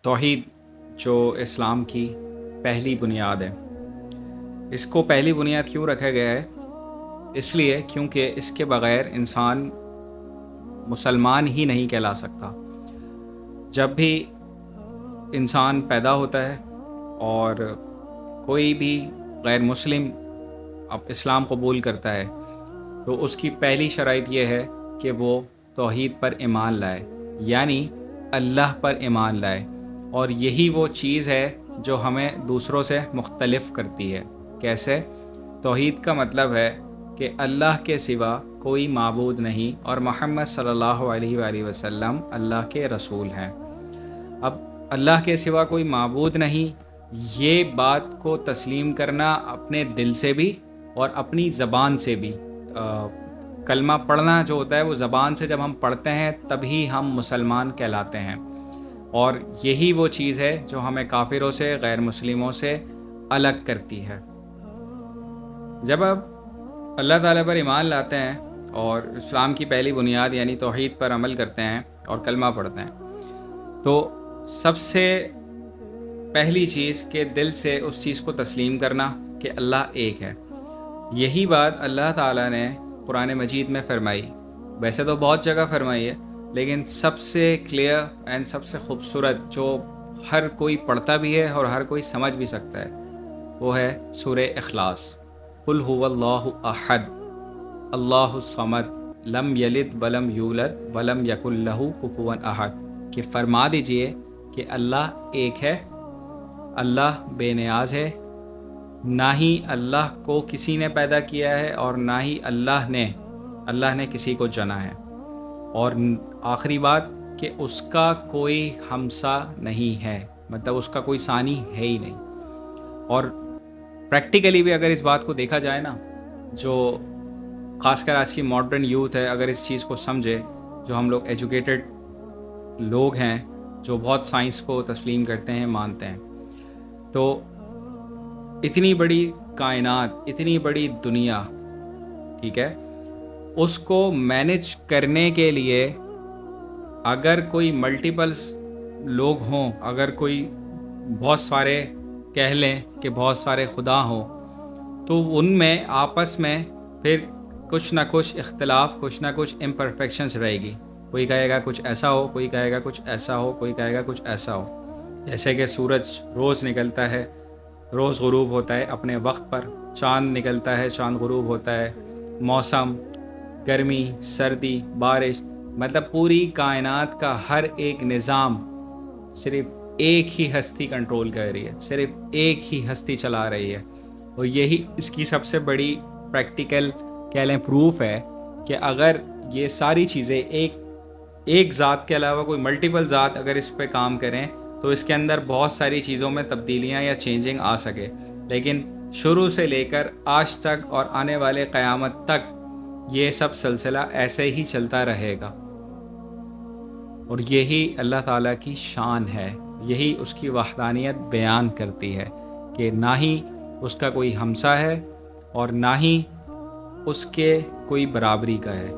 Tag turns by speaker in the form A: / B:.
A: توحید جو اسلام کی پہلی بنیاد ہے، اس کو پہلی بنیاد کیوں رکھا گیا ہے؟ اس لیے کیونکہ اس کے بغیر انسان مسلمان ہی نہیں کہلا سکتا۔ جب بھی انسان پیدا ہوتا ہے اور کوئی بھی غیر مسلم اب اسلام قبول کرتا ہے تو اس کی پہلی شرائط یہ ہے کہ وہ توحید پر ایمان لائے، یعنی اللہ پر ایمان لائے، اور یہی وہ چیز ہے جو ہمیں دوسروں سے مختلف کرتی ہے۔ کیسے؟ توحید کا مطلب ہے کہ اللہ کے سوا کوئی معبود نہیں اور محمد صلی اللہ علیہ وآلہ وسلم اللہ کے رسول ہیں۔ اب اللہ کے سوا کوئی معبود نہیں، یہ بات کو تسلیم کرنا اپنے دل سے بھی اور اپنی زبان سے بھی۔ کلمہ پڑھنا جو ہوتا ہے وہ زبان سے جب ہم پڑھتے ہیں تبھی ہم مسلمان کہلاتے ہیں، اور یہی وہ چیز ہے جو ہمیں کافروں سے، غیر مسلموں سے الگ کرتی ہے۔ جب آپ اللہ تعالیٰ پر ایمان لاتے ہیں اور اسلام کی پہلی بنیاد یعنی توحید پر عمل کرتے ہیں اور کلمہ پڑھتے ہیں، تو سب سے پہلی چیز کہ دل سے اس چیز کو تسلیم کرنا کہ اللہ ایک ہے۔ یہی بات اللہ تعالیٰ نے قرآن مجید میں فرمائی، ویسے تو بہت جگہ فرمائی ہے، لیکن سب سے کلیئر اینڈ سب سے خوبصورت جو ہر کوئی پڑھتا بھی ہے اور ہر کوئی سمجھ بھی سکتا ہے، وہ ہے سورہ اخلاص۔ قل هو اللہ احد اللہ الصمد لم یلد ولم یولد ولم یکن لہ کفوا احد، کہ فرما دیجئے کہ اللہ ایک ہے، اللہ بے نیاز ہے، نہ ہی اللہ کو کسی نے پیدا کیا ہے اور نہ ہی اللہ نے کسی کو جنا ہے، اور آخری بات کہ اس کا کوئی ہمسا نہیں ہے، مطلب اس کا کوئی ثانی ہے ہی نہیں۔ اور پریکٹیکلی بھی اگر اس بات کو دیکھا جائے نا، جو خاص کر آج کی ماڈرن یوتھ ہے، اگر اس چیز کو سمجھے، جو ہم لوگ ایجوکیٹڈ لوگ ہیں جو بہت سائنس کو تسلیم کرتے ہیں، مانتے ہیں، تو اتنی بڑی کائنات، اتنی بڑی دنیا، ٹھیک ہے، اس کو مینج کرنے کے لیے اگر کوئی ملٹیپلس لوگ ہوں، اگر کوئی بہت سارے کہہ لیں کہ بہت سارے خدا ہوں، تو ان میں آپس میں پھر کچھ نہ کچھ اختلاف، کچھ نہ کچھ امپرفیکشنز رہے گی۔ کوئی کہے گا کچھ ایسا ہو، کوئی کہے گا کچھ ایسا ہو، کوئی کہے گا کچھ ایسا ہو۔ جیسے کہ سورج روز نکلتا ہے، روز غروب ہوتا ہے اپنے وقت پر، چاند نکلتا ہے، چاند غروب ہوتا ہے، موسم، گرمی، سردی، بارش، مطلب پوری کائنات کا ہر ایک نظام صرف ایک ہی ہستی کنٹرول کر رہی ہے، صرف ایک ہی ہستی چلا رہی ہے، اور یہی اس کی سب سے بڑی پریکٹیکل کہہ لیں پروف ہے کہ اگر یہ ساری چیزیں ایک ذات کے علاوہ کوئی ملٹیپل ذات اگر اس پہ کام کریں تو اس کے اندر بہت ساری چیزوں میں تبدیلیاں یا چینجنگ آ سکے، لیکن شروع سے لے کر آج تک اور آنے والے قیامت تک یہ سب سلسلہ ایسے ہی چلتا رہے گا۔ اور یہی اللہ تعالیٰ کی شان ہے، یہی اس کی وحدانیت بیان کرتی ہے کہ نہ ہی اس کا کوئی ہمسا ہے اور نہ ہی اس کے کوئی برابری کا ہے۔